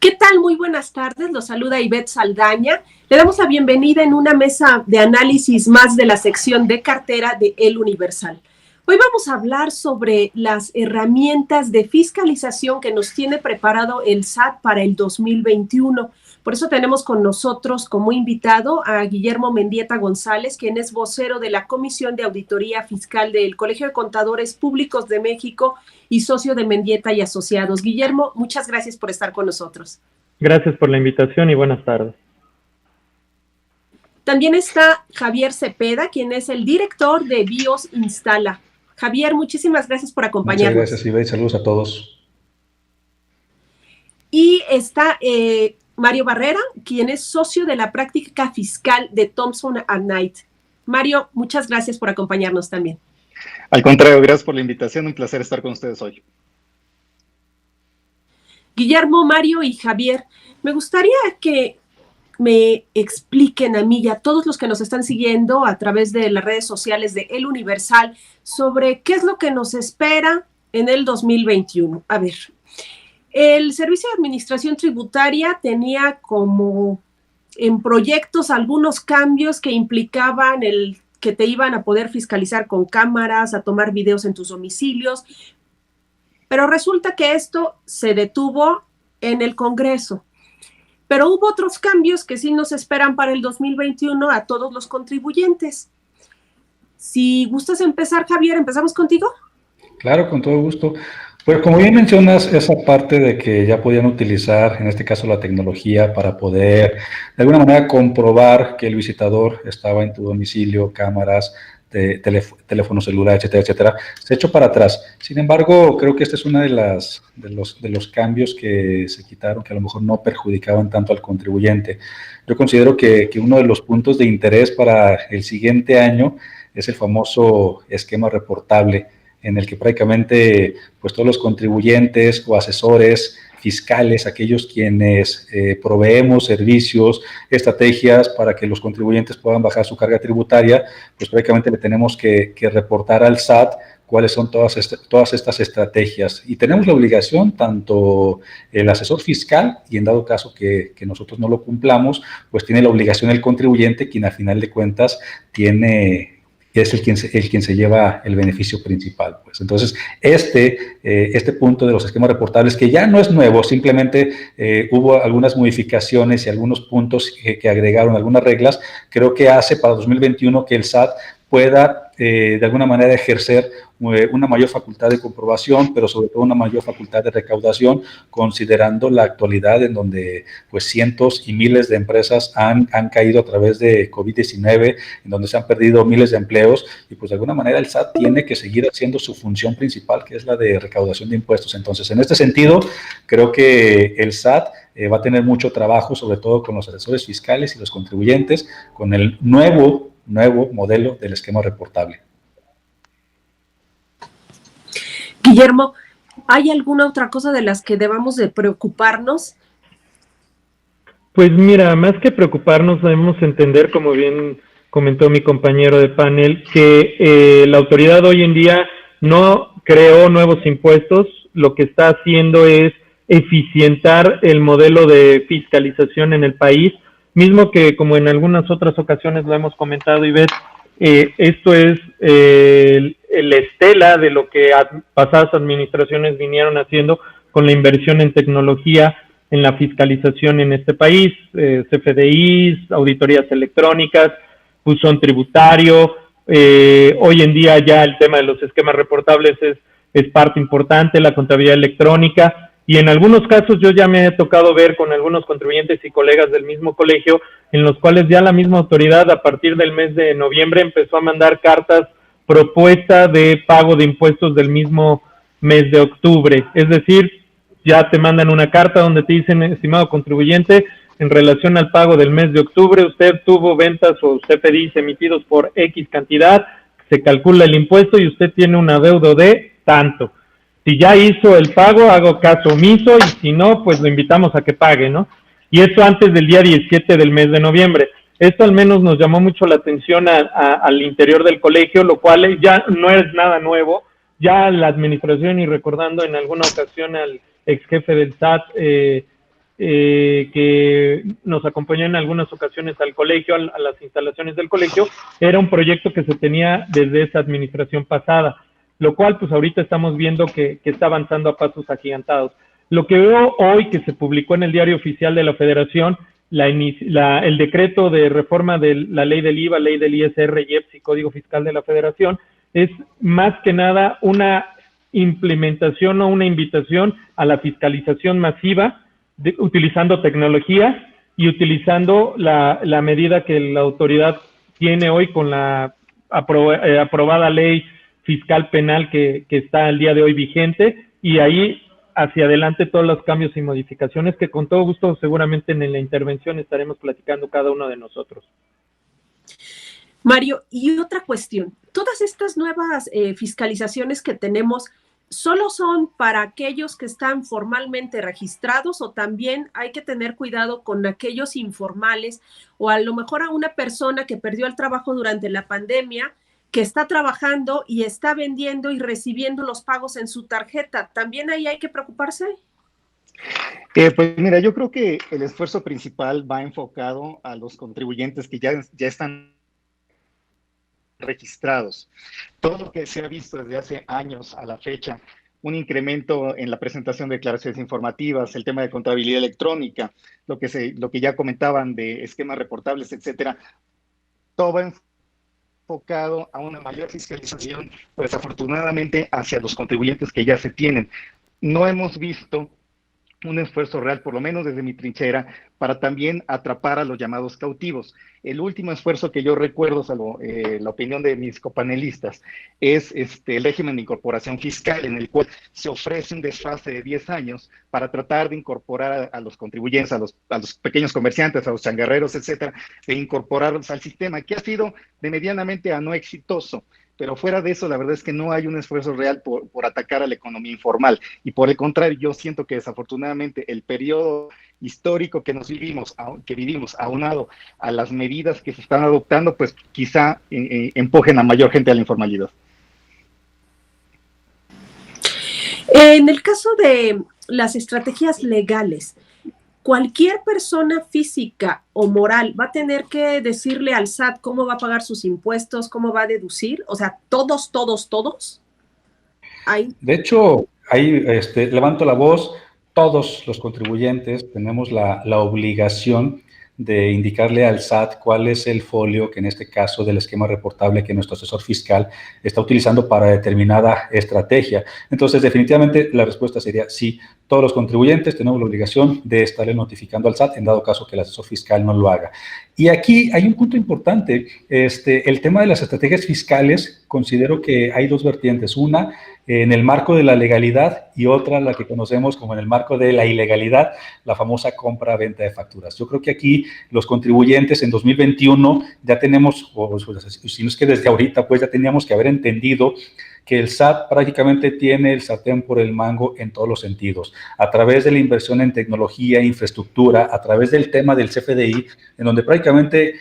¿Qué tal? Muy buenas tardes, los saluda Ivette Saldaña. Le damos la bienvenida en una mesa de análisis más de la sección de cartera de El Universal. Hoy vamos a hablar sobre las herramientas de fiscalización que nos tiene preparado el SAT para el 2021. Por eso tenemos con nosotros como invitado a Guillermo Mendieta González, quien es vocero de la Comisión de Auditoría Fiscal del Colegio de Contadores Públicos de México y socio de Mendieta y Asociados. Guillermo, muchas gracias por estar con nosotros. Gracias por la invitación y buenas tardes. También está Javier Cepeda, quien es el director de BIOS Instala. Javier, muchísimas gracias por acompañarnos. Muchas gracias, Ivette. Saludos a todos. Y está Mario Barrera, quien es socio de la práctica fiscal de Thompson & Knight. Mario, muchas gracias por acompañarnos también. Al contrario, gracias por la invitación. Un placer estar con ustedes hoy. Guillermo, Mario y Javier, me gustaría que me expliquen a mí y a todos los que nos están siguiendo a través de las redes sociales de El Universal sobre qué es lo que nos espera en el 2021. A ver, el Servicio de Administración Tributaria tenía como en proyectos algunos cambios que implicaban que te iban a poder fiscalizar con cámaras, a tomar videos en tus domicilios, pero resulta que esto se detuvo en el Congreso. Pero hubo otros cambios que sí nos esperan para el 2021 a todos los contribuyentes. Si gustas empezar, Javier, ¿empezamos contigo? Claro, con todo gusto. Pues como bien mencionas, esa parte de que ya podían utilizar, en este caso, la tecnología para poder, de alguna manera, comprobar que el visitador estaba en tu domicilio, cámaras, teléfono celular, etcétera, etcétera, se echó para atrás. Sin embargo, creo que este es uno de los cambios que se quitaron, que a lo mejor no perjudicaban tanto al contribuyente. Yo considero que uno de los puntos de interés para el siguiente año es el famoso esquema reportable, en el que prácticamente pues todos los contribuyentes o asesores fiscales, aquellos quienes proveemos servicios, estrategias para que los contribuyentes puedan bajar su carga tributaria, pues prácticamente le tenemos que reportar al SAT cuáles son todas estas estrategias. Y tenemos la obligación, tanto el asesor fiscal, y en dado caso que nosotros no lo cumplamos, pues tiene la obligación el contribuyente, quien a final de cuentas es el quien se lleva el beneficio principal. Pues. Entonces, este punto de los esquemas reportables, que ya no es nuevo, simplemente hubo algunas modificaciones y algunos puntos que agregaron algunas reglas, creo que hace para 2021 que el SAT pueda de alguna manera ejercer una mayor facultad de comprobación, pero sobre todo una mayor facultad de recaudación, considerando la actualidad en donde pues cientos y miles de empresas han caído a través de COVID-19, en donde se han perdido miles de empleos, y pues de alguna manera el SAT tiene que seguir haciendo su función principal, que es la de recaudación de impuestos. Entonces, en este sentido, creo que el SAT va a tener mucho trabajo, sobre todo con los asesores fiscales y los contribuyentes, con el nuevo modelo del esquema reportable. Guillermo, ¿hay alguna otra cosa de las que debamos de preocuparnos? Pues mira, más que preocuparnos, debemos entender, como bien comentó mi compañero de panel, que la autoridad hoy en día no creó nuevos impuestos, lo que está haciendo es eficientar el modelo de fiscalización en el país, mismo que, como en algunas otras ocasiones lo hemos comentado, Ivette, esto es el estela de lo que pasadas administraciones vinieron haciendo con la inversión en tecnología, en la fiscalización en este país, CFDIs, auditorías electrónicas, buzón tributario. Hoy en día ya el tema de los esquemas reportables es parte importante, la contabilidad electrónica. Y en algunos casos yo ya me he tocado ver con algunos contribuyentes y colegas del mismo colegio, en los cuales ya la misma autoridad a partir del mes de noviembre empezó a mandar cartas propuesta de pago de impuestos del mismo mes de octubre. Es decir, ya te mandan una carta donde te dicen, estimado contribuyente, en relación al pago del mes de octubre, usted tuvo ventas o CFDIs emitidos por X cantidad, se calcula el impuesto y usted tiene un adeudo de tanto. Si ya hizo el pago, hago caso omiso, y si no, pues lo invitamos a que pague, ¿no? Y eso antes del día 17 del mes de noviembre. Esto al menos nos llamó mucho la atención al interior del colegio, lo cual ya no es nada nuevo. Ya la administración, y recordando en alguna ocasión al ex jefe del SAT, que nos acompañó en algunas ocasiones al colegio, a las instalaciones del colegio, era un proyecto que se tenía desde esa administración pasada, lo cual pues ahorita estamos viendo que está avanzando a pasos agigantados. Lo que veo hoy que se publicó en el Diario Oficial de la Federación, el decreto de reforma de la ley del IVA, ley del ISR, IEPS y Código Fiscal de la Federación, es más que nada una implementación o una invitación a la fiscalización masiva, utilizando tecnología y utilizando la medida que la autoridad tiene hoy con la aprobada ley fiscal penal que está al día de hoy vigente, y ahí hacia adelante todos los cambios y modificaciones que con todo gusto seguramente en la intervención estaremos platicando cada uno de nosotros. Mario, y otra cuestión, todas estas nuevas fiscalizaciones que tenemos, ¿solo son para aquellos que están formalmente registrados o también hay que tener cuidado con aquellos informales o a lo mejor a una persona que perdió el trabajo durante la pandemia, que está trabajando y está vendiendo y recibiendo los pagos en su tarjeta? ¿También ahí hay que preocuparse? Pues mira, yo creo que el esfuerzo principal va enfocado a los contribuyentes que ya están registrados. Todo lo que se ha visto desde hace años a la fecha, un incremento en la presentación de declaraciones informativas, el tema de contabilidad electrónica, lo que ya comentaban de esquemas reportables, etcétera, todo va enfocado a una mayor fiscalización, pues afortunadamente hacia los contribuyentes que ya se tienen. No hemos visto un esfuerzo real, por lo menos desde mi trinchera, para también atrapar a los llamados cautivos. El último esfuerzo que yo recuerdo, salvo la opinión de mis copanelistas, es el régimen de incorporación fiscal, en el cual se ofrece un desfase de 10 años para tratar de incorporar a los contribuyentes, a los pequeños comerciantes, a los changarreros, etcétera, de incorporarlos al sistema, que ha sido de medianamente a no exitoso. Pero fuera de eso, la verdad es que no hay un esfuerzo real por atacar a la economía informal. Y por el contrario, yo siento que desafortunadamente el periodo histórico que vivimos, aunado a las medidas que se están adoptando, pues quizá empujen a mayor gente a la informalidad. En el caso de las estrategias legales, cualquier persona física o moral va a tener que decirle al SAT cómo va a pagar sus impuestos, cómo va a deducir, o sea, todos. ¿Hay? De hecho, ahí levanto la voz, todos los contribuyentes tenemos la obligación de indicarle al SAT cuál es el folio que en este caso del esquema reportable que nuestro asesor fiscal está utilizando para determinada estrategia. Entonces, definitivamente la respuesta sería sí, todos los contribuyentes tenemos la obligación de estarle notificando al SAT en dado caso que el asesor fiscal no lo haga. Y aquí hay un punto importante, el tema de las estrategias fiscales, considero que hay dos vertientes, una en el marco de la legalidad y otra la que conocemos como en el marco de la ilegalidad, la famosa compra-venta de facturas. Yo creo que aquí los contribuyentes en 2021 ya tenemos, o si no es que desde ahorita, pues ya teníamos que haber entendido que el SAT prácticamente tiene el sartén por el mango en todos los sentidos, a través de la inversión en tecnología, infraestructura, a través del tema del CFDI, en donde prácticamente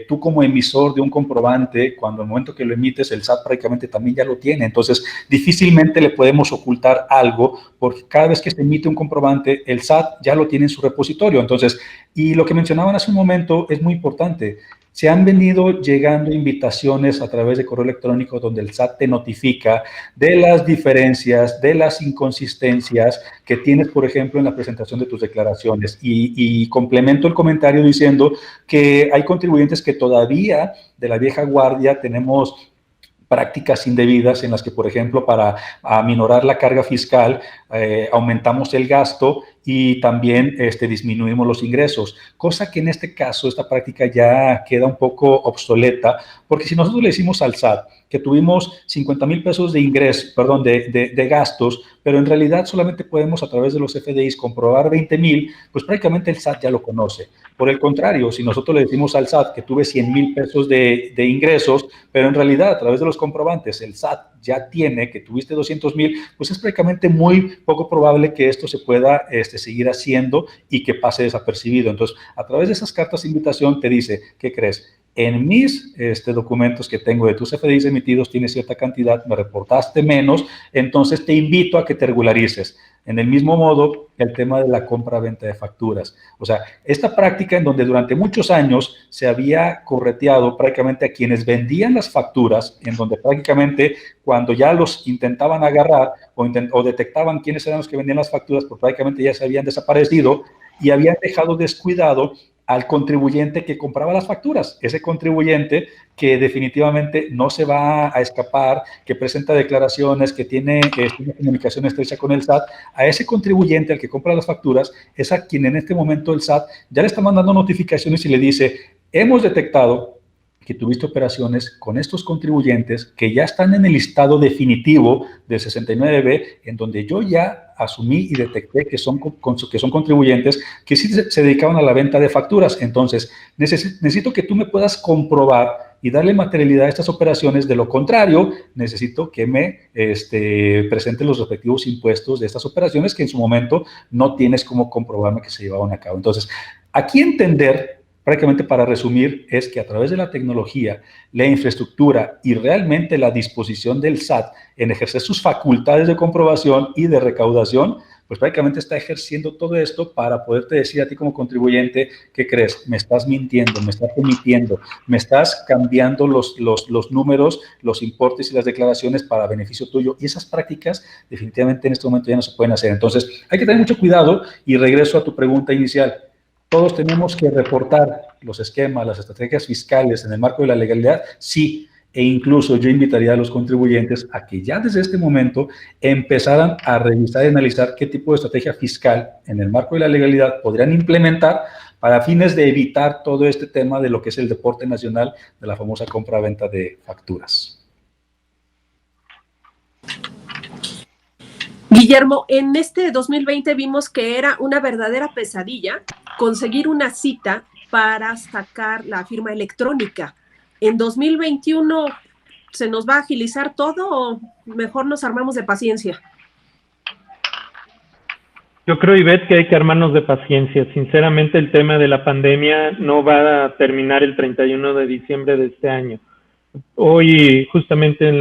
tú como emisor de un comprobante, cuando al momento que lo emites, el SAT prácticamente también ya lo tiene. Entonces, difícilmente le podemos ocultar algo, porque cada vez que se emite un comprobante, el SAT ya lo tiene en su repositorio. Entonces, y lo que mencionaban hace un momento es muy importante. Se han venido llegando invitaciones a través de correo electrónico donde el SAT te notifica de las diferencias, de las inconsistencias que tienes, por ejemplo, en la presentación de tus declaraciones. Y complemento el comentario diciendo que hay contribuyentes que todavía de la vieja guardia tenemos prácticas indebidas en las que, por ejemplo, para aminorar la carga fiscal, aumentamos el gasto y también disminuimos los ingresos, cosa que en este caso esta práctica ya queda un poco obsoleta, porque si nosotros le decimos al SAT que tuvimos 50,000 pesos de ingresos, perdón, de gastos, pero en realidad solamente podemos a través de los FDIs comprobar 20,000, pues prácticamente el SAT ya lo conoce. Por el contrario, si nosotros le decimos al SAT que tuve 100,000 pesos de ingresos, pero en realidad a través de los comprobantes el SAT ya tiene que tuviste 200,000, pues es prácticamente muy poco probable que esto se pueda seguir haciendo y que pase desapercibido. Entonces, a través de esas cartas de invitación te dice, ¿qué crees? en mis documentos que tengo de tus CFDIs emitidos tienes cierta cantidad, me reportaste menos, entonces te invito a que te regularices. En el mismo modo, el tema de la compra-venta de facturas. O sea, esta práctica en donde durante muchos años se había correteado prácticamente a quienes vendían las facturas, en donde prácticamente cuando ya los intentaban agarrar o detectaban quiénes eran los que vendían las facturas, pues prácticamente ya se habían desaparecido y habían dejado descuidado al contribuyente que compraba las facturas, ese contribuyente que definitivamente no se va a escapar, que presenta declaraciones, que tiene una comunicación estrecha con el SAT, a ese contribuyente al que compra las facturas, es a quien en este momento el SAT ya le está mandando notificaciones y le dice, hemos detectado que tuviste operaciones con estos contribuyentes que ya están en el listado definitivo del 69B, en donde yo ya asumí y detecté que son contribuyentes que sí se dedicaban a la venta de facturas. Entonces, necesito que tú me puedas comprobar y darle materialidad a estas operaciones. De lo contrario, necesito que me presenten los respectivos impuestos de estas operaciones que en su momento no tienes cómo comprobarme que se llevaban a cabo. Entonces, aquí entender, prácticamente para resumir, es que a través de la tecnología, la infraestructura y realmente la disposición del SAT en ejercer sus facultades de comprobación y de recaudación, pues prácticamente está ejerciendo todo esto para poderte decir a ti como contribuyente, ¿qué crees? Me estás mintiendo, me estás omitiendo, me estás cambiando los números, los importes y las declaraciones para beneficio tuyo. Y esas prácticas definitivamente en este momento ya no se pueden hacer. Entonces, hay que tener mucho cuidado y regreso a tu pregunta inicial. Todos tenemos que reportar los esquemas, las estrategias fiscales en el marco de la legalidad, sí, e incluso yo invitaría a los contribuyentes a que ya desde este momento empezaran a revisar y analizar qué tipo de estrategia fiscal en el marco de la legalidad podrían implementar para fines de evitar todo este tema de lo que es el deporte nacional de la famosa compra-venta de facturas. Guillermo, en este 2020 vimos que era una verdadera pesadilla conseguir una cita para sacar la firma electrónica. ¿En 2021 se nos va a agilizar todo o mejor nos armamos de paciencia? Yo creo, Ivette, que hay que armarnos de paciencia. Sinceramente, el tema de la pandemia no va a terminar el 31 de diciembre de este año. Hoy, justamente en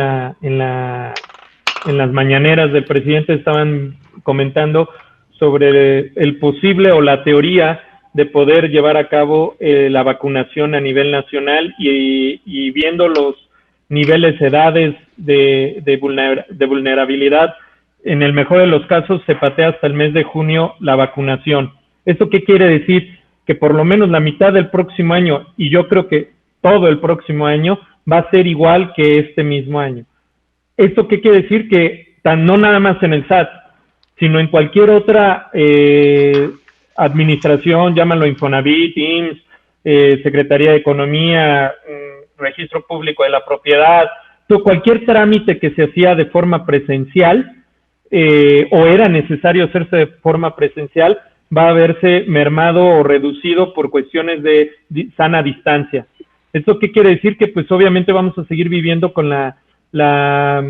las mañaneras del presidente estaban comentando sobre el posible o la teoría de poder llevar a cabo la vacunación a nivel nacional y viendo los niveles, edades de vulnerabilidad, en el mejor de los casos se patea hasta el mes de junio la vacunación. ¿Esto qué quiere decir? Que por lo menos la mitad del próximo año, y yo creo que todo el próximo año, va a ser igual que este mismo año. ¿Esto qué quiere decir? Que no nada más en el SAT, sino en cualquier otra administración, llámalo Infonavit, IMSS, Secretaría de Economía, Registro Público de la Propiedad, cualquier trámite que se hacía de forma presencial o era necesario hacerse de forma presencial, va a verse mermado o reducido por cuestiones de sana distancia. ¿Esto qué quiere decir? Que pues obviamente vamos a seguir viviendo con la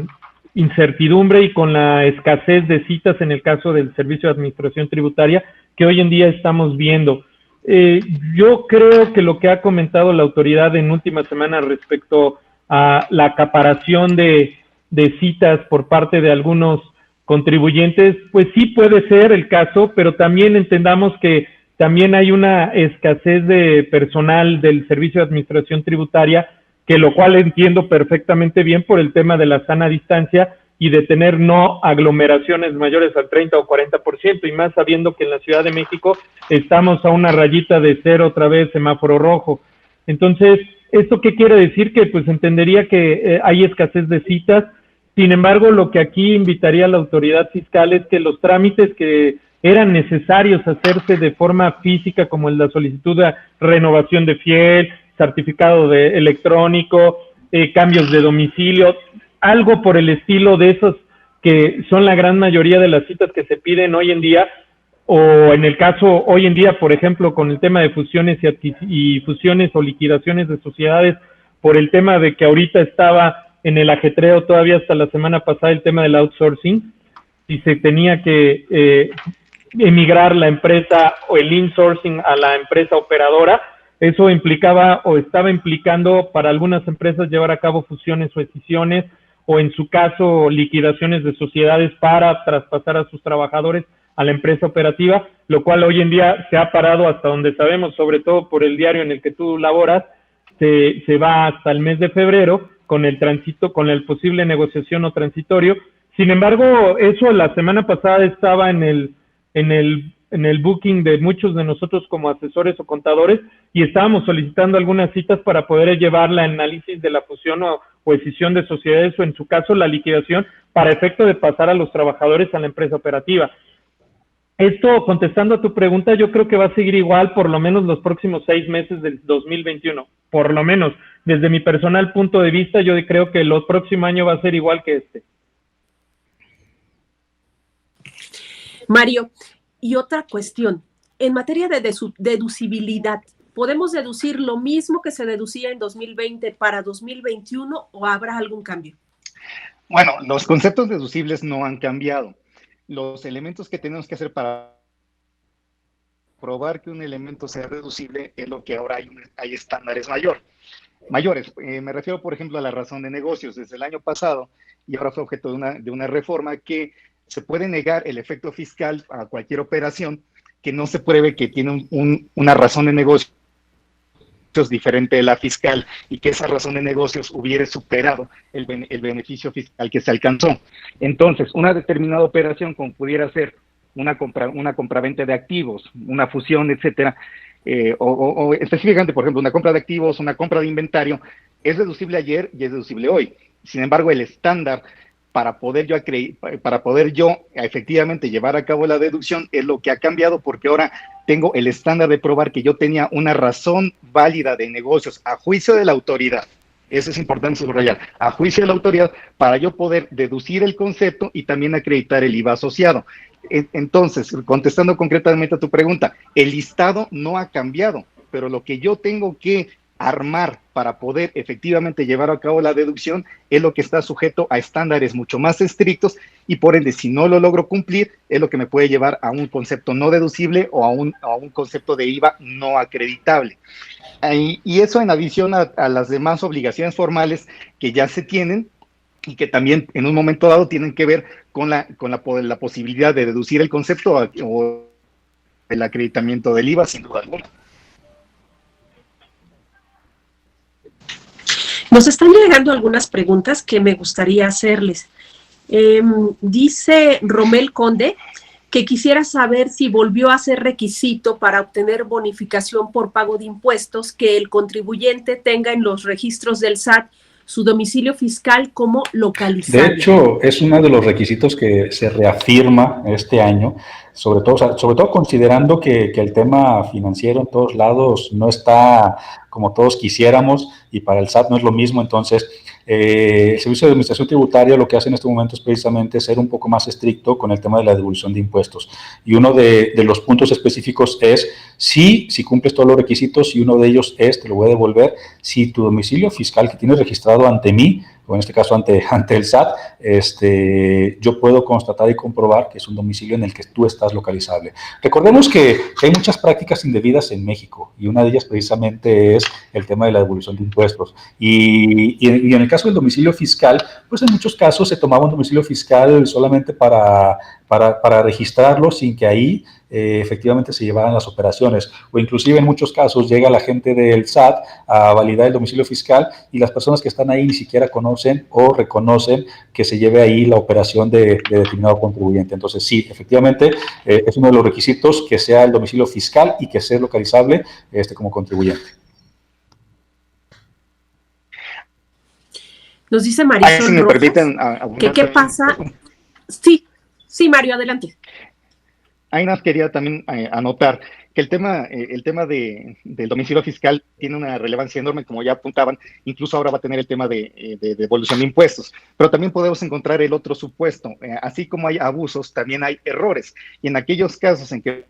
incertidumbre y con la escasez de citas en el caso del Servicio de Administración Tributaria que hoy en día estamos viendo. Yo creo que lo que ha comentado la autoridad en última semana respecto a la acaparación de citas por parte de algunos contribuyentes, pues sí puede ser el caso, pero también entendamos que también hay una escasez de personal del Servicio de Administración Tributaria, que lo cual entiendo perfectamente bien por el tema de la sana distancia y de tener no aglomeraciones mayores al 30 o 40%, y más sabiendo que en la Ciudad de México estamos a una rayita de cero otra vez, semáforo rojo. Entonces, ¿esto qué quiere decir? Que pues entendería que hay escasez de citas. Sin embargo, lo que aquí invitaría a la autoridad fiscal es que los trámites que eran necesarios hacerse de forma física, como la solicitud de renovación de fiel, certificado electrónico, cambios de domicilio, algo por el estilo de esos que son la gran mayoría de las citas que se piden hoy en día, o en el caso hoy en día, por ejemplo, con el tema de fusiones y fusiones o liquidaciones de sociedades, por el tema de que ahorita estaba en el ajetreo todavía hasta la semana pasada el tema del outsourcing, y se tenía que emigrar la empresa o el insourcing a la empresa operadora. Eso implicaba o estaba implicando para algunas empresas llevar a cabo fusiones o escisiones, o en su caso liquidaciones de sociedades para traspasar a sus trabajadores a la empresa operativa, lo cual hoy en día se ha parado hasta donde sabemos, sobre todo por el diario en el que tú laboras, se va hasta el mes de febrero con el tránsito, con el posible negociación o transitorio. Sin embargo, eso la semana pasada estaba en el booking de muchos de nosotros como asesores o contadores, y estábamos solicitando algunas citas para poder llevar la análisis de la fusión o escisión de sociedades, o en su caso la liquidación, para efecto de pasar a los trabajadores a la empresa operativa. Esto, contestando a tu pregunta, yo creo que va a seguir igual por lo menos los próximos 6 meses del 2021, por lo menos. Desde mi personal punto de vista, yo creo que el próximo año va a ser igual que este. Mario, y otra cuestión, en materia de deducibilidad, ¿podemos deducir lo mismo que se deducía en 2020 para 2021 o habrá algún cambio? Bueno, los conceptos deducibles no han cambiado. Los elementos que tenemos que hacer para probar que un elemento sea deducible es lo que ahora hay estándares mayores. Me refiero, por ejemplo, a la razón de negocios. Desde el año pasado, y ahora fue objeto de una reforma, que se puede negar el efecto fiscal a cualquier operación que no se pruebe que tiene una razón de negocios diferente de la fiscal y que esa razón de negocios hubiera superado el beneficio fiscal que se alcanzó. Entonces, una determinada operación, como pudiera ser una compraventa de activos, una fusión, etcétera, o específicamente, por ejemplo, una compra de activos, una compra de inventario, es deducible ayer y es deducible hoy. Sin embargo, el estándar para poder yo efectivamente llevar a cabo la deducción es lo que ha cambiado, porque ahora tengo el estándar de probar que yo tenía una razón válida de negocios a juicio de la autoridad. Eso es importante subrayar, a juicio de la autoridad, para yo poder deducir el concepto y también acreditar el IVA asociado. Entonces, contestando concretamente a tu pregunta, el listado no ha cambiado, pero lo que yo tengo que armar para poder efectivamente llevar a cabo la deducción es lo que está sujeto a estándares mucho más estrictos, y por ende, si no lo logro cumplir, es lo que me puede llevar a un concepto no deducible o a un concepto de IVA no acreditable. Y eso en adición a las demás obligaciones formales que ya se tienen y que también en un momento dado tienen que ver con la posibilidad de deducir el concepto o el acreditamiento del IVA, sin duda alguna. Nos están llegando algunas preguntas que me gustaría hacerles. Dice Romel Conde que quisiera saber si volvió a ser requisito para obtener bonificación por pago de impuestos que el contribuyente tenga en los registros del SAT su domicilio fiscal como localizable. De hecho, es uno de los requisitos que se reafirma este año, sobre todo considerando que el tema financiero en todos lados no está como todos quisiéramos, y para el SAT no es lo mismo. Entonces, el Servicio de Administración Tributaria lo que hace en este momento es precisamente ser un poco más estricto con el tema de la devolución de impuestos. Y uno de los puntos específicos es si cumples todos los requisitos, y uno de ellos es, te lo voy a devolver, si tu domicilio fiscal que tienes registrado ante mí, o en este caso ante el SAT, yo puedo constatar y comprobar que es un domicilio en el que tú estás localizable. Recordemos que hay muchas prácticas indebidas en México, y una de ellas precisamente es el tema de la devolución de impuestos. Y en el caso del domicilio fiscal, pues en muchos casos se tomaba un domicilio fiscal solamente para registrarlo, sin que ahí efectivamente se llevaran las operaciones, o inclusive en muchos casos llega la gente del SAT a validar el domicilio fiscal y las personas que están ahí ni siquiera conocen o reconocen que se lleve ahí la operación de determinado contribuyente. Entonces sí, efectivamente es uno de los requisitos que sea el domicilio fiscal y que sea localizable como contribuyente. Nos dice Marisol si me Rojas, permiten, que qué pasa. Sí, Mario, adelante. Ahí nos quería también anotar que el tema del domicilio fiscal tiene una relevancia enorme, como ya apuntaban. Incluso ahora va a tener el tema de devolución de impuestos, pero también podemos encontrar el otro supuesto. Así como hay abusos, también hay errores, y en aquellos casos en que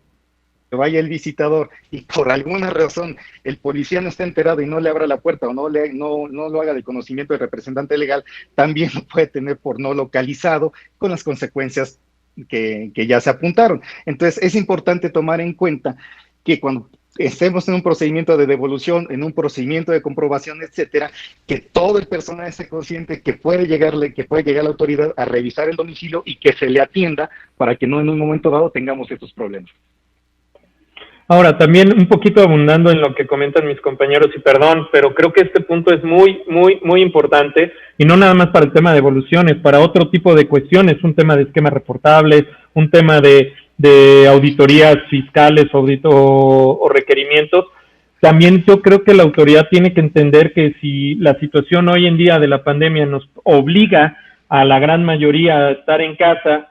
vaya el visitador y por alguna razón el policía no está enterado y no le abra la puerta, o no lo haga de conocimiento del representante legal, también lo puede tener por no localizado, con las consecuencias que ya se apuntaron. Entonces, es importante tomar en cuenta que cuando estemos en un procedimiento de devolución, en un procedimiento de comprobación, etcétera, que todo el personal esté consciente que puede llegar la autoridad a revisar el domicilio y que se le atienda para que no en un momento dado tengamos estos problemas. Ahora, también un poquito abundando en lo que comentan mis compañeros, y perdón, pero creo que este punto es muy importante, y no nada más para el tema de evoluciones, para otro tipo de cuestiones, un tema de esquemas reportables, un tema de auditorías fiscales o requerimientos. También yo creo que la autoridad tiene que entender que si la situación hoy en día de la pandemia nos obliga a la gran mayoría a estar en casa,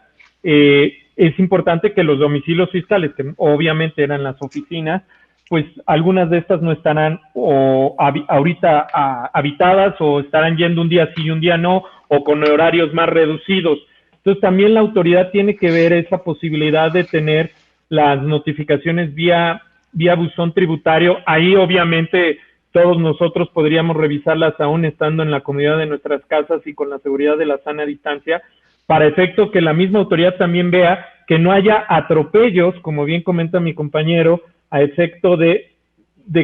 es importante que los domicilios fiscales, que obviamente eran las oficinas, pues algunas de estas no estarán ahorita habitadas o estarán yendo un día sí y un día no, o con horarios más reducidos. Entonces también la autoridad tiene que ver esa posibilidad de tener las notificaciones vía buzón tributario. Ahí obviamente todos nosotros podríamos revisarlas aún estando en la comodidad de nuestras casas y con la seguridad de la sana distancia, para efecto que la misma autoridad también vea que no haya atropellos, como bien comenta mi compañero, a efecto de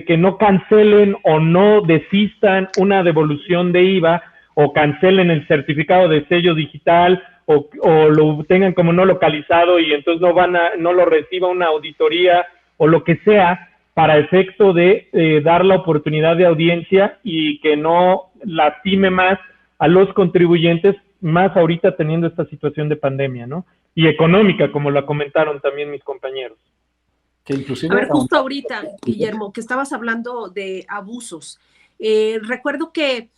que no cancelen o no desistan una devolución de IVA o cancelen el certificado de sello digital o lo tengan como no localizado y entonces no lo reciba una auditoría o lo que sea, para efecto de dar la oportunidad de audiencia y que no lastime más a los contribuyentes, más ahorita teniendo esta situación de pandemia, ¿no? Y económica, como la comentaron también mis compañeros. Que inclusive, a ver, justo ahorita, Guillermo, que estabas hablando de abusos. Recuerdo que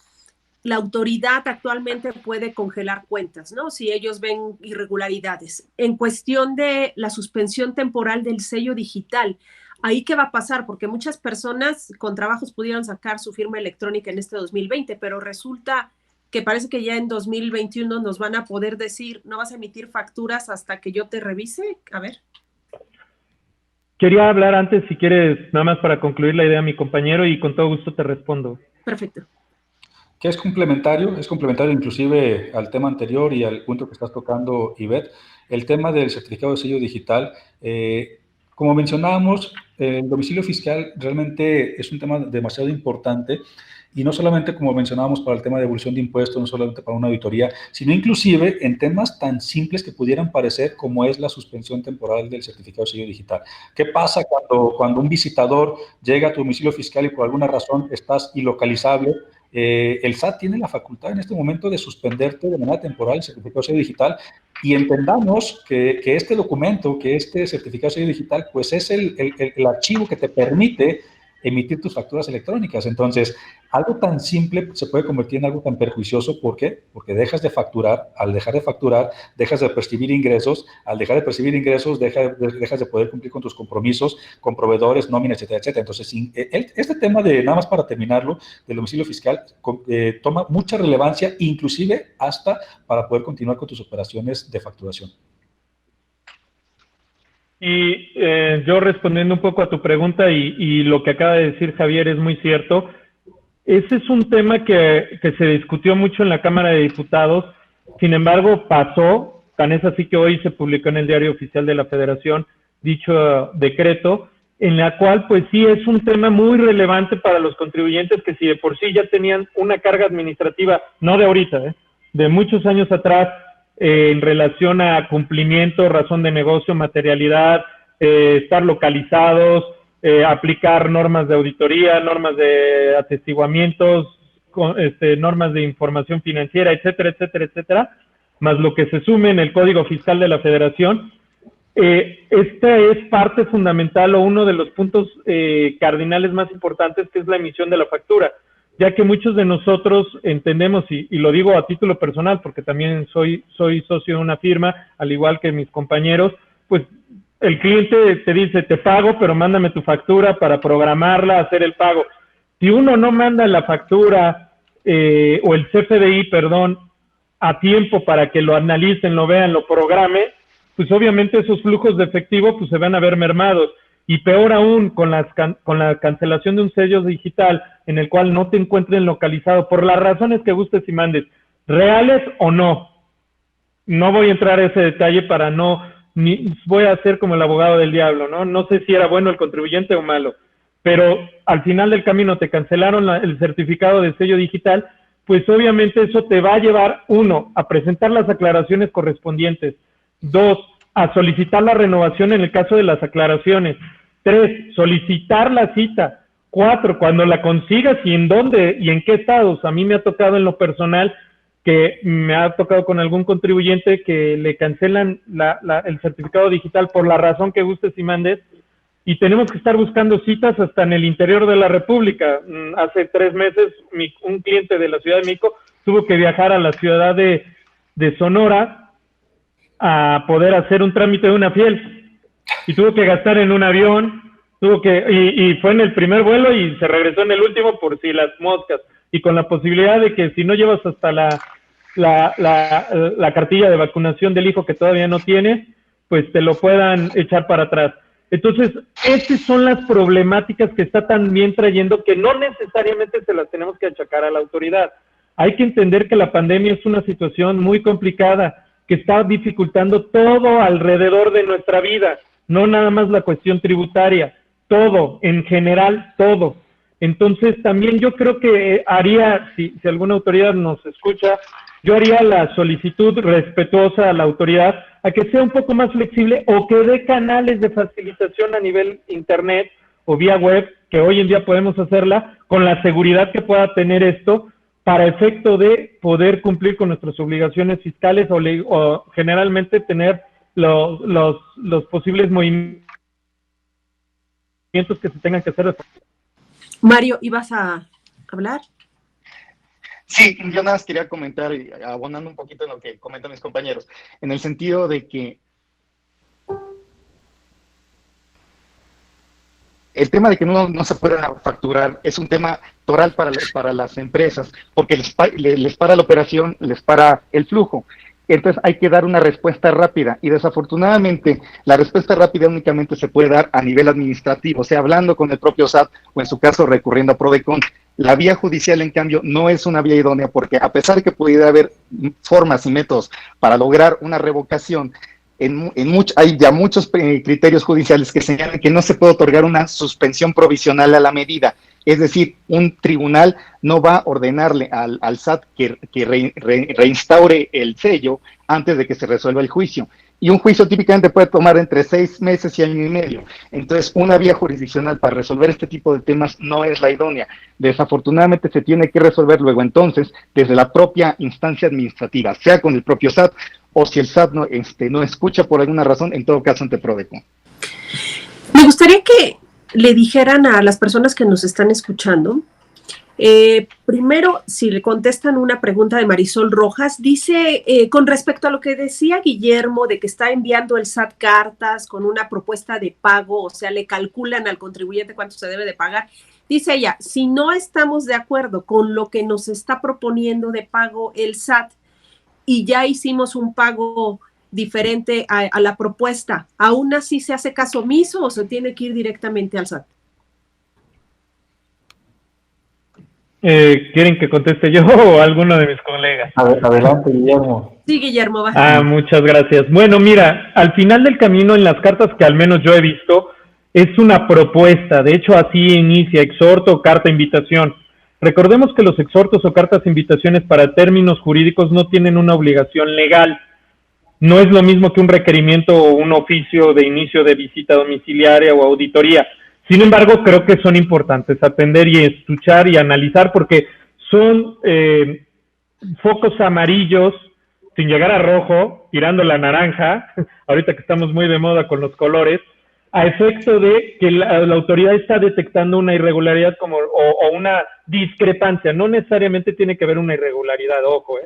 la autoridad actualmente puede congelar cuentas, ¿no? Si ellos ven irregularidades. En cuestión de la suspensión temporal del sello digital, ¿ahí qué va a pasar? Porque muchas personas con trabajos pudieron sacar su firma electrónica en este 2020, pero resulta que parece que ya en 2021 nos van a poder decir, no vas a emitir facturas hasta que yo te revise. A ver. Quería hablar antes, si quieres, nada más para concluir la idea, mi compañero, y con todo gusto te respondo. Perfecto. Que es complementario inclusive al tema anterior y al punto que estás tocando, Ivette, el tema del certificado de sello digital. Como mencionábamos, el domicilio fiscal realmente es un tema demasiado importante, y no solamente, como mencionábamos, para el tema de devolución de impuestos, no solamente para una auditoría, sino inclusive en temas tan simples que pudieran parecer como es la suspensión temporal del certificado de sello digital. ¿Qué pasa cuando un visitador llega a tu domicilio fiscal y por alguna razón estás ilocalizable? El SAT tiene la facultad en este momento de suspenderte de manera temporal el certificado de sello digital, y entendamos que este documento, que este certificado de sello digital, pues es el archivo que te permite emitir tus facturas electrónicas. Entonces, algo tan simple se puede convertir en algo tan perjuicioso. ¿Por qué? Porque dejas de facturar. Al dejar de facturar, dejas de percibir ingresos. Al dejar de percibir ingresos, dejas de poder cumplir con tus compromisos, con proveedores, nóminas, etcétera, etcétera. Entonces, este tema de, nada más para terminarlo, del domicilio fiscal, toma mucha relevancia, inclusive hasta para poder continuar con tus operaciones de facturación. Y yo respondiendo un poco a tu pregunta y lo que acaba de decir Javier es muy cierto. Ese es un tema que se discutió mucho en la Cámara de Diputados, sin embargo pasó, tan es así que hoy se publicó en el Diario Oficial de la Federación dicho decreto, en la cual pues sí es un tema muy relevante para los contribuyentes que si de por sí ya tenían una carga administrativa, no de ahorita, de muchos años atrás, en relación a cumplimiento, razón de negocio, materialidad, estar localizados, aplicar normas de auditoría, normas de atestiguamientos, normas de información financiera, etcétera, etcétera, etcétera, más lo que se sume en el Código Fiscal de la Federación. Esta es parte fundamental o uno de los puntos cardinales más importantes, que es la emisión de la factura, ya que muchos de nosotros entendemos, y lo digo a título personal, porque también soy socio de una firma, al igual que mis compañeros, pues el cliente te dice, te pago, pero mándame tu factura para programarla, hacer el pago. Si uno no manda la factura o el CFDI, perdón, a tiempo para que lo analicen, lo vean, lo programe, pues obviamente esos flujos de efectivo pues se van a ver mermados. Y peor aún, con la cancelación de un sello digital en el cual no te encuentren localizado, por las razones que gustes y mandes, reales o no. No voy a entrar a ese detalle voy a ser como el abogado del diablo, ¿no? No sé si era bueno el contribuyente o malo. pero al final del camino te cancelaron el certificado de sello digital, pues obviamente eso te va a llevar, 1, a presentar las aclaraciones correspondientes, 2, a solicitar la renovación en el caso de las aclaraciones, 3, solicitar la cita, 4, cuando la consigas y en dónde y en qué estados. A mí me ha tocado en lo personal que me ha tocado con algún contribuyente que le cancelan el certificado digital por la razón que gustes y mandes, y tenemos que estar buscando citas hasta en el interior de la República. Hace 3 meses un cliente de la Ciudad de México tuvo que viajar a la ciudad de Sonora a poder hacer un trámite de una fiel, y tuvo que gastar en un avión, y fue en el primer vuelo y se regresó en el último por si las moscas, y con la posibilidad de que si no llevas hasta la cartilla de vacunación del hijo que todavía no tiene, pues te lo puedan echar para atrás. Entonces, esas son las problemáticas que está también trayendo, que no necesariamente se las tenemos que achacar a la autoridad. Hay que entender que la pandemia es una situación muy complicada, que está dificultando todo alrededor de nuestra vida, no nada más la cuestión tributaria, todo, en general, todo. Entonces, también yo creo que haría, si alguna autoridad nos escucha, yo haría la solicitud respetuosa a la autoridad a que sea un poco más flexible o que dé canales de facilitación a nivel internet o vía web, que hoy en día podemos hacerla, con la seguridad que pueda tener esto, para efecto de poder cumplir con nuestras obligaciones fiscales o generalmente tener los posibles movimientos que se tengan que hacer. Mario, ¿ibas a hablar? Sí, yo nada más quería comentar, abonando un poquito en lo que comentan mis compañeros, en el sentido de que el tema de que no se pueda facturar es un tema toral para las empresas, porque les para la operación, les para el flujo. Entonces hay que dar una respuesta rápida, y desafortunadamente la respuesta rápida únicamente se puede dar a nivel administrativo, o sea, hablando con el propio SAT o en su caso recurriendo a Prodecon. La vía judicial, en cambio, no es una vía idónea, porque a pesar de que pudiera haber formas y métodos para lograr una revocación, hay ya muchos criterios judiciales que señalan que no se puede otorgar una suspensión provisional a la medida. Es decir, un tribunal no va a ordenarle al SAT que reinstaure el sello antes de que se resuelva el juicio. Y un juicio típicamente puede tomar entre 6 meses y año y medio. Entonces, una vía jurisdiccional para resolver este tipo de temas no es la idónea. Desafortunadamente se tiene que resolver luego entonces desde la propia instancia administrativa, sea con el propio SAT, o si el SAT no escucha por alguna razón, en todo caso ante Prodecon. Me gustaría que le dijeran a las personas que nos están escuchando, primero, si le contestan una pregunta de Marisol Rojas, dice, con respecto a lo que decía Guillermo, de que está enviando el SAT cartas con una propuesta de pago, o sea, le calculan al contribuyente cuánto se debe de pagar. Dice ella, si no estamos de acuerdo con lo que nos está proponiendo de pago el SAT y ya hicimos un pago diferente a la propuesta, ¿aún así se hace caso omiso o se tiene que ir directamente al SAT? ¿Quieren que conteste yo o alguno de mis colegas? Adelante, Guillermo. Sí, Guillermo, va. Muchas gracias. Bueno, mira, al final del camino, en las cartas que al menos yo he visto, es una propuesta. De hecho, así inicia: exhorto, carta, invitación. Recordemos que los exhortos o cartas invitaciones para términos jurídicos no tienen una obligación legal. No es lo mismo que un requerimiento o un oficio de inicio de visita domiciliaria o auditoría. Sin embargo, creo que son importantes atender y escuchar y analizar, porque son focos amarillos, sin llegar a rojo, tirando la naranja, ahorita que estamos muy de moda con los colores, a efecto de que la autoridad está detectando una irregularidad o una discrepancia. No necesariamente tiene que haber una irregularidad, ojo,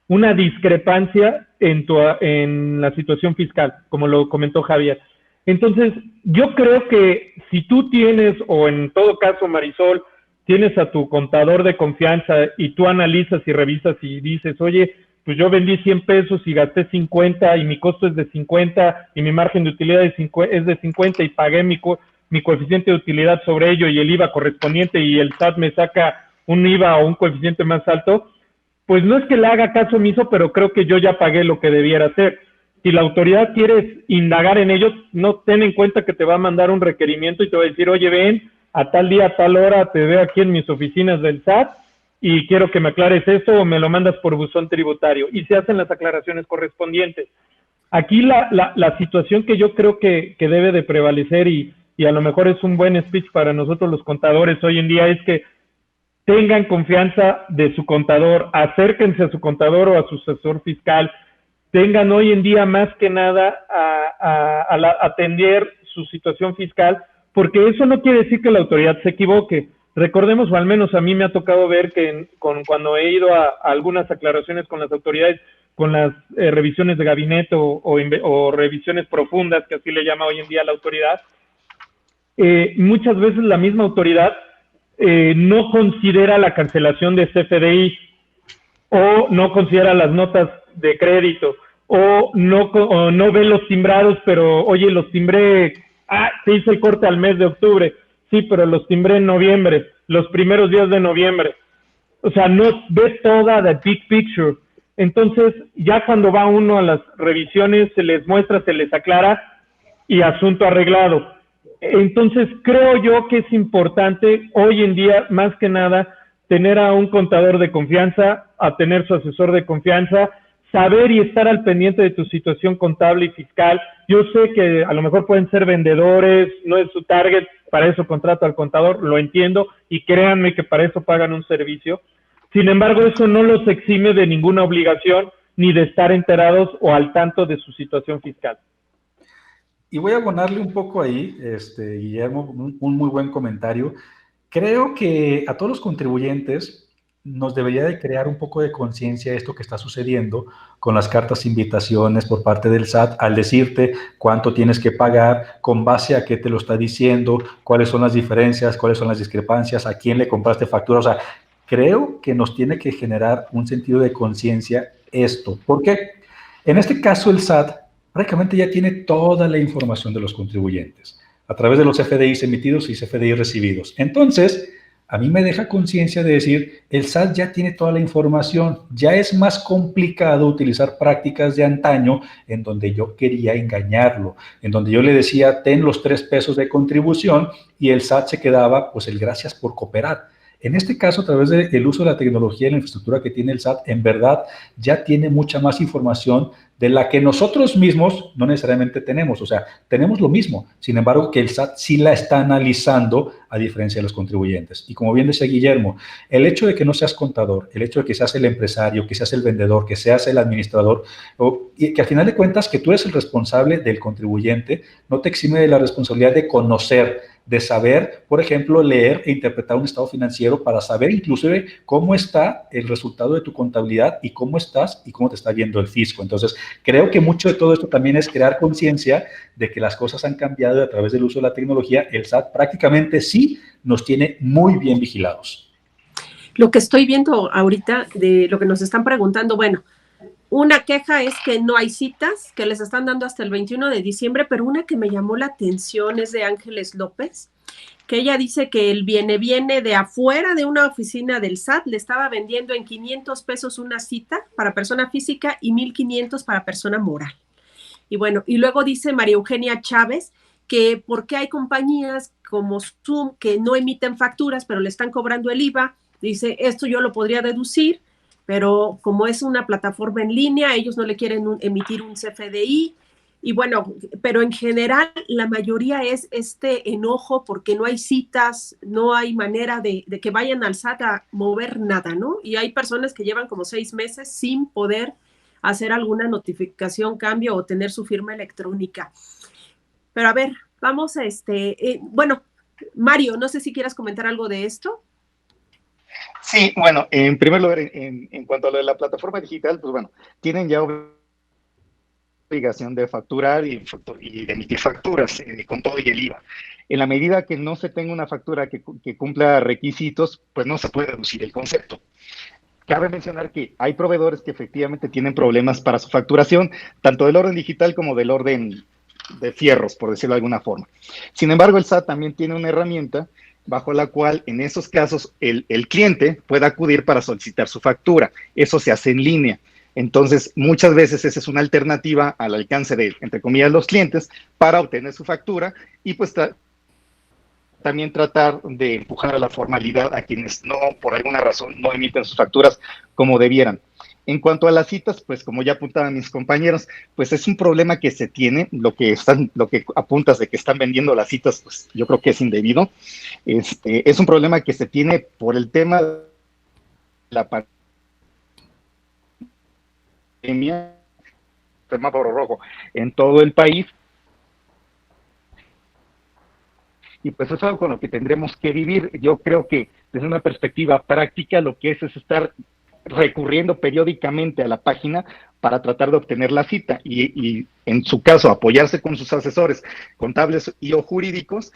una discrepancia en la situación fiscal, como lo comentó Javier. Entonces, yo creo que si tú tienes, o en todo caso, Marisol, tienes a tu contador de confianza y tú analizas y revisas y dices, oye, pues yo vendí 100 pesos y gasté 50 y mi costo es de 50 y mi margen de utilidad es de 50 y pagué mi coeficiente de utilidad sobre ello y el IVA correspondiente y el SAT me saca un IVA o un coeficiente más alto, pues no es que le haga caso omiso, pero creo que yo ya pagué lo que debiera hacer. Si la autoridad quiere indagar en ellos, no ten en cuenta que te va a mandar un requerimiento y te va a decir, oye, ven, a tal día, a tal hora, te veo aquí en mis oficinas del SAT y quiero que me aclares esto o me lo mandas por buzón tributario. Y se hacen las aclaraciones correspondientes. Aquí la situación que yo creo que debe de prevalecer y a lo mejor es un buen speech para nosotros los contadores hoy en día es que tengan confianza de su contador, acérquense a su contador o a su asesor fiscal, tengan hoy en día más que nada a atender su situación fiscal, porque eso no quiere decir que la autoridad se equivoque. Recordemos, o al menos a mí me ha tocado ver que cuando he ido a algunas aclaraciones con las autoridades, con las revisiones de gabinete o revisiones profundas, que así le llama hoy en día la autoridad, muchas veces la misma autoridad no considera la cancelación de CFDI o no considera las notas de crédito o no ve los timbrados, pero oye, los timbré, se hizo el corte al mes de octubre, sí, pero los timbré en noviembre, los primeros días de noviembre. O sea, no ve toda la big picture. Entonces, ya cuando va uno a las revisiones, se les muestra, se les aclara y asunto arreglado. Entonces, creo yo que es importante hoy en día, más que nada, tener a un contador de confianza, a tener su asesor de confianza, saber y estar al pendiente de tu situación contable y fiscal. Yo sé que a lo mejor pueden ser vendedores, no es su target, para eso contrato al contador, lo entiendo, y créanme que para eso pagan un servicio. Sin embargo, eso no los exime de ninguna obligación ni de estar enterados o al tanto de su situación fiscal. Y voy a abonarle un poco ahí, Guillermo, un muy buen comentario. Creo que a todos los contribuyentes nos debería de crear un poco de conciencia esto que está sucediendo con las cartas invitaciones por parte del SAT al decirte cuánto tienes que pagar, con base a qué te lo está diciendo, cuáles son las diferencias, cuáles son las discrepancias, a quién le compraste factura. O sea, creo que nos tiene que generar un sentido de conciencia esto. ¿Por qué? En este caso el SAT prácticamente ya tiene toda la información de los contribuyentes a través de los CFDIs emitidos y CFDIs recibidos. Entonces, a mí me deja conciencia de decir, el SAT ya tiene toda la información, ya es más complicado utilizar prácticas de antaño en donde yo quería engañarlo, en donde yo le decía, ten los 3 pesos de contribución y el SAT se quedaba, pues el gracias por cooperar. En este caso, a través del uso de la tecnología y la infraestructura que tiene el SAT, en verdad ya tiene mucha más información de la que nosotros mismos no necesariamente tenemos. O sea, tenemos lo mismo, sin embargo, que el SAT sí la está analizando a diferencia de los contribuyentes. Y como bien decía Guillermo, el hecho de que no seas contador, el hecho de que seas el empresario, que seas el vendedor, que seas el administrador, y que al final de cuentas que tú eres el responsable del contribuyente, no te exime de la responsabilidad de conocer, de saber, por ejemplo, leer e interpretar un estado financiero para saber inclusive cómo está el resultado de tu contabilidad y cómo estás y cómo te está viendo el fisco. Entonces, creo que mucho de todo esto también es crear conciencia de que las cosas han cambiado y a través del uso de la tecnología, el SAT prácticamente sí nos tiene muy bien vigilados. Lo que estoy viendo ahorita de lo que nos están preguntando, bueno, una queja es que no hay citas, que les están dando hasta el 21 de diciembre, pero una que me llamó la atención es de Ángeles López, que ella dice que el viene de afuera de una oficina del SAT le estaba vendiendo en 500 pesos una cita para persona física y 1,500 para persona moral. Y bueno, y luego dice María Eugenia Chávez que por qué hay compañías como Zoom que no emiten facturas, pero le están cobrando el IVA. Dice, esto yo lo podría deducir, pero como es una plataforma en línea, ellos no le quieren emitir un CFDI. Y bueno, pero en general la mayoría es este enojo porque no hay citas, no hay manera de que vayan al SAT a mover nada, ¿no? Y hay personas que llevan como 6 meses sin poder hacer alguna notificación, cambio o tener su firma electrónica. Pero a ver, vamos a bueno, Mario, no sé si quieras comentar algo de esto. Sí, bueno, en primer lugar, en cuanto a lo de la plataforma digital, pues bueno, tienen ya obligación de facturar y de emitir facturas con todo y el IVA. En la medida que no se tenga una factura que cumpla requisitos, pues no se puede deducir el concepto. Cabe mencionar que hay proveedores que efectivamente tienen problemas para su facturación, tanto del orden digital como del orden de fierros, por decirlo de alguna forma. Sin embargo, el SAT también tiene una herramienta bajo la cual en esos casos el cliente puede acudir para solicitar su factura. Eso se hace en línea. Entonces, muchas veces esa es una alternativa al alcance de, entre comillas, los clientes para obtener su factura y pues también tratar de empujar a la formalidad a quienes no, por alguna razón, no emiten sus facturas como debieran. En cuanto a las citas, pues como ya apuntaban mis compañeros, pues es un problema que se tiene, lo que apuntas de que están vendiendo las citas, pues yo creo que es indebido. Es un problema que se tiene por el tema de la pandemia, semáforo rojo en todo el país, y pues eso es algo con lo que tendremos que vivir. Yo creo que desde una perspectiva práctica lo que es estar recurriendo periódicamente a la página para tratar de obtener la cita y en su caso apoyarse con sus asesores contables y o jurídicos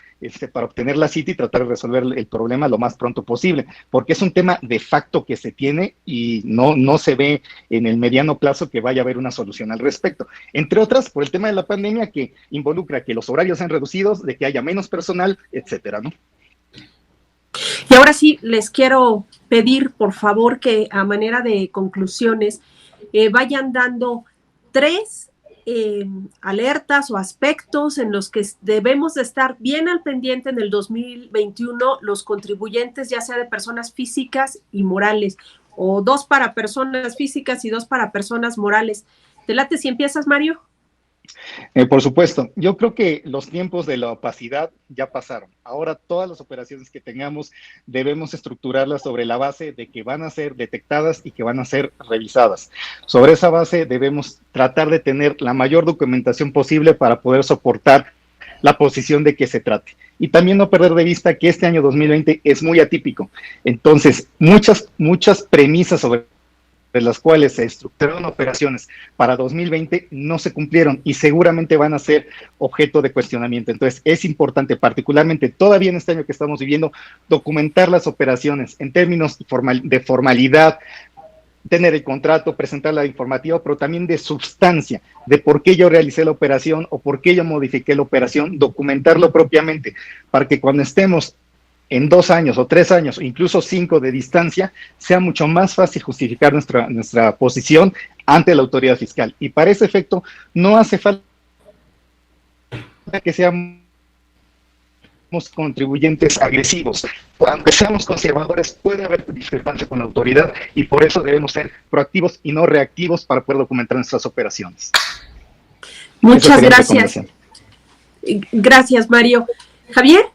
para obtener la cita y tratar de resolver el problema lo más pronto posible, porque es un tema de facto que se tiene y no se ve en el mediano plazo que vaya a haber una solución al respecto. Entre otras, por el tema de la pandemia que involucra que los horarios sean reducidos, de que haya menos personal, etcétera, ¿no? Y ahora sí, les quiero pedir, por favor, que a manera de conclusiones vayan dando 3 alertas o aspectos en los que debemos de estar bien al pendiente en el 2021 los contribuyentes, ya sea de personas físicas y morales, o 2 para personas físicas y 2 para personas morales. ¿Te late si empiezas, Mario? Por supuesto, yo creo que los tiempos de la opacidad ya pasaron. Ahora todas las operaciones que tengamos debemos estructurarlas sobre la base de que van a ser detectadas y que van a ser revisadas. Sobre esa base debemos tratar de tener la mayor documentación posible para poder soportar la posición de que se trate. Y también no perder de vista que este año 2020 es muy atípico. Entonces, muchas premisas sobre las cuales se estructuraron operaciones para 2020 no se cumplieron y seguramente van a ser objeto de cuestionamiento. Entonces es importante, particularmente todavía en este año que estamos viviendo, documentar las operaciones en términos de formalidad, tener el contrato, presentar la informativa, pero también de sustancia, de por qué yo realicé la operación o por qué yo modifiqué la operación, documentarlo propiamente, para que cuando estemos en 2 años o 3 años, o incluso 5 de distancia, sea mucho más fácil justificar nuestra posición ante la autoridad fiscal. Y para ese efecto, no hace falta que seamos contribuyentes agresivos. Aunque seamos conservadores, puede haber discrepancia con la autoridad y por eso debemos ser proactivos y no reactivos para poder documentar nuestras operaciones. Muchas gracias. Gracias, Mario. Javier.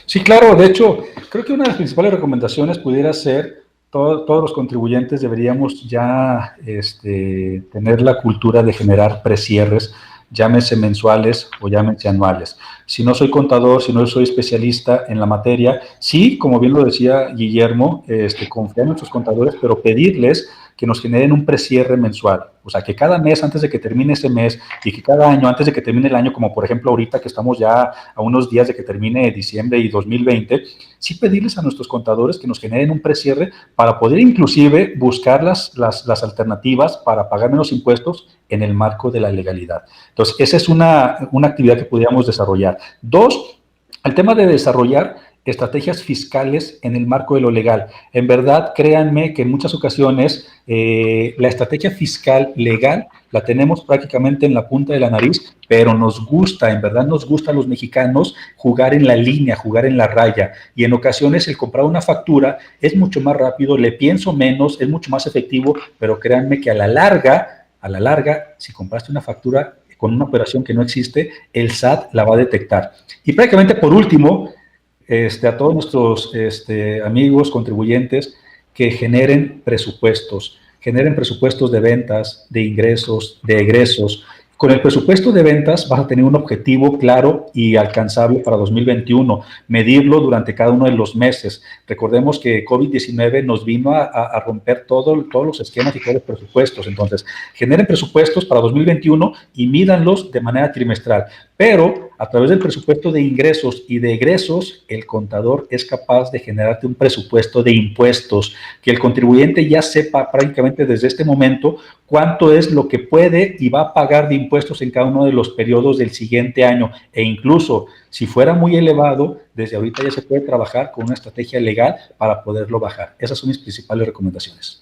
Sí, claro, de hecho, creo que una de las principales recomendaciones pudiera ser, todos los contribuyentes deberíamos ya tener la cultura de generar precierres, llámese mensuales o llámese anuales. Si no soy contador, si no soy especialista en la materia, sí, como bien lo decía Guillermo, confiar en nuestros contadores, pero pedirles que nos generen un precierre mensual. O sea, que cada mes antes de que termine ese mes y que cada año antes de que termine el año, como por ejemplo ahorita que estamos ya a unos días de que termine diciembre y 2020, sí pedirles a nuestros contadores que nos generen un precierre para poder inclusive buscar las alternativas para pagar menos impuestos en el marco de la legalidad. Entonces, esa es una actividad que podríamos desarrollar. 2, el tema de desarrollar estrategias fiscales en el marco de lo legal. En verdad, créanme que en muchas ocasiones la estrategia fiscal legal la tenemos prácticamente en la punta de la nariz, pero nos gusta, en verdad nos gusta a los mexicanos jugar en la línea, jugar en la raya, y en ocasiones el comprar una factura es mucho más rápido, le pienso menos, es mucho más efectivo, pero créanme que a la larga, si compraste una factura con una operación que no existe, el SAT la va a detectar. Y prácticamente por último, a todos nuestros amigos contribuyentes que generen presupuestos de ventas, de ingresos, de egresos. Con el presupuesto de ventas vas a tener un objetivo claro y alcanzable para 2021, medirlo durante cada uno de los meses. Recordemos que COVID-19 nos vino a romper todos los esquemas y todos los presupuestos. Entonces, generen presupuestos para 2021 y mídanlos de manera trimestral. Pero a través del presupuesto de ingresos y de egresos, el contador es capaz de generarte un presupuesto de impuestos, que el contribuyente ya sepa prácticamente desde este momento cuánto es lo que puede y va a pagar de impuestos en cada uno de los periodos del siguiente año. E incluso, si fuera muy elevado, desde ahorita ya se puede trabajar con una estrategia legal para poderlo bajar. Esas son mis principales recomendaciones.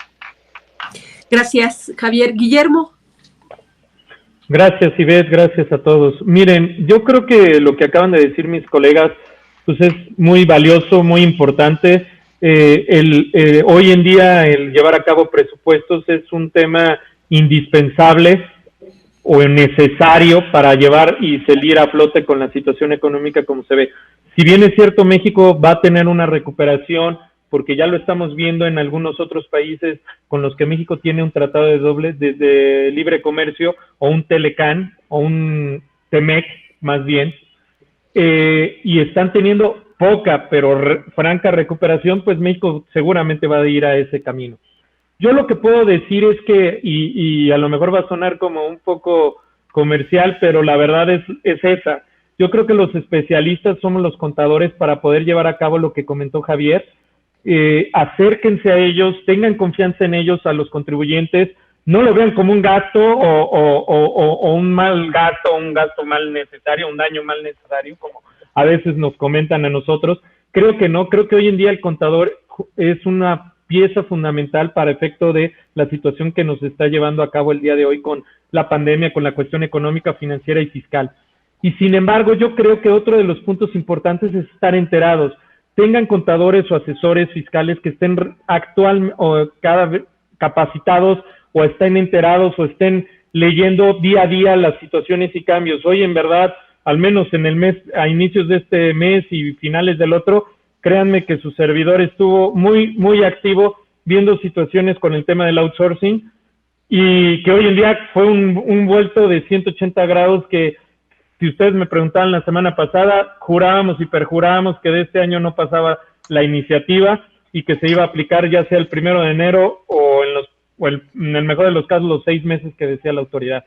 Gracias, Javier. Guillermo. Gracias, Ivette, gracias a todos. Miren, yo creo que lo que acaban de decir mis colegas pues es muy valioso, muy importante. Hoy en día el llevar a cabo presupuestos es un tema indispensable o necesario para llevar y salir a flote con la situación económica como se ve. Si bien es cierto, México va a tener una recuperación, porque ya lo estamos viendo en algunos otros países con los que México tiene un tratado de libre comercio, o un Telecan, o un TEMEC, más bien, y están teniendo poca, pero franca recuperación, pues México seguramente va a ir a ese camino. Yo lo que puedo decir es que, y a lo mejor va a sonar como un poco comercial, pero la verdad es esa. Yo creo que los especialistas somos los contadores para poder llevar a cabo lo que comentó Javier. Acérquense a ellos, tengan confianza en ellos, a los contribuyentes, no lo vean como un gasto o un mal gasto, un gasto mal necesario, un daño mal necesario, como a veces nos comentan a nosotros. Creo que no, creo que hoy en día el contador es una pieza fundamental para efecto de la situación que nos está llevando a cabo el día de hoy con la pandemia, con la cuestión económica, financiera y fiscal. Y sin embargo, yo creo que otro de los puntos importantes es estar enterados. Tengan contadores o asesores fiscales que estén cada vez capacitados, o estén enterados, o estén leyendo día a día las situaciones y cambios. Hoy, en verdad, al menos en el mes, a inicios de este mes y finales del otro, créanme que su servidor estuvo muy activo viendo situaciones con el tema del outsourcing, y que hoy en día fue un vuelto de 180 grados que, si ustedes me preguntaban la semana pasada, jurábamos y perjurábamos que de este año no pasaba la iniciativa y que se iba a aplicar ya sea el 1 de enero o en el mejor de los casos los 6 meses que decía la autoridad.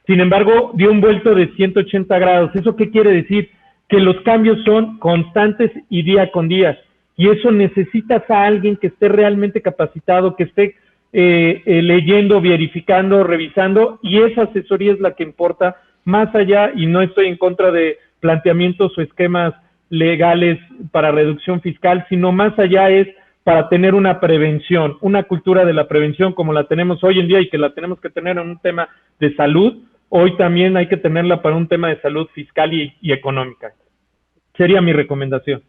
Sin embargo, dio un vuelto de 180 grados. ¿Eso qué quiere decir? Que los cambios son constantes y día con día. Y eso necesitas a alguien que esté realmente capacitado, que esté leyendo, verificando, revisando, y esa asesoría es la que importa más allá, y no estoy en contra de planteamientos o esquemas legales para reducción fiscal, sino más allá es para tener una prevención, una cultura de la prevención como la tenemos hoy en día y que la tenemos que tener en un tema de salud. Hoy también hay que tenerla para un tema de salud fiscal y económica. Sería mi recomendación.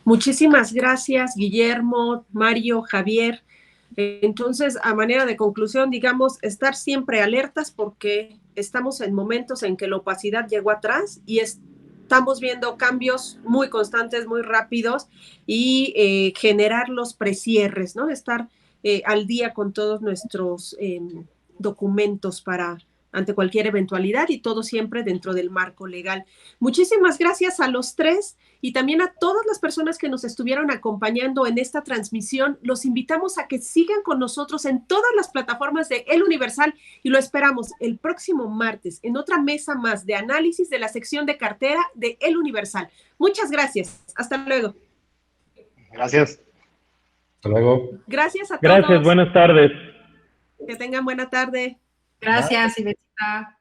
Muchísimas gracias, Guillermo, Mario, Javier. Entonces, a manera de conclusión, digamos, estar siempre alertas, porque estamos en momentos en que la opacidad llegó atrás y estamos viendo cambios muy constantes, muy rápidos, y generar los precierres, ¿no? Estar al día con todos nuestros documentos ante cualquier eventualidad, y todo siempre dentro del marco legal. Muchísimas gracias a los tres y también a todas las personas que nos estuvieron acompañando en esta transmisión. Los invitamos a que sigan con nosotros en todas las plataformas de El Universal, y lo esperamos el próximo martes en otra mesa más de análisis de la sección de cartera de El Universal. Muchas gracias. Hasta luego. Gracias. Hasta luego. Gracias a todos. Gracias, buenas tardes. Que tengan buena tarde. Gracias, Ibetzita.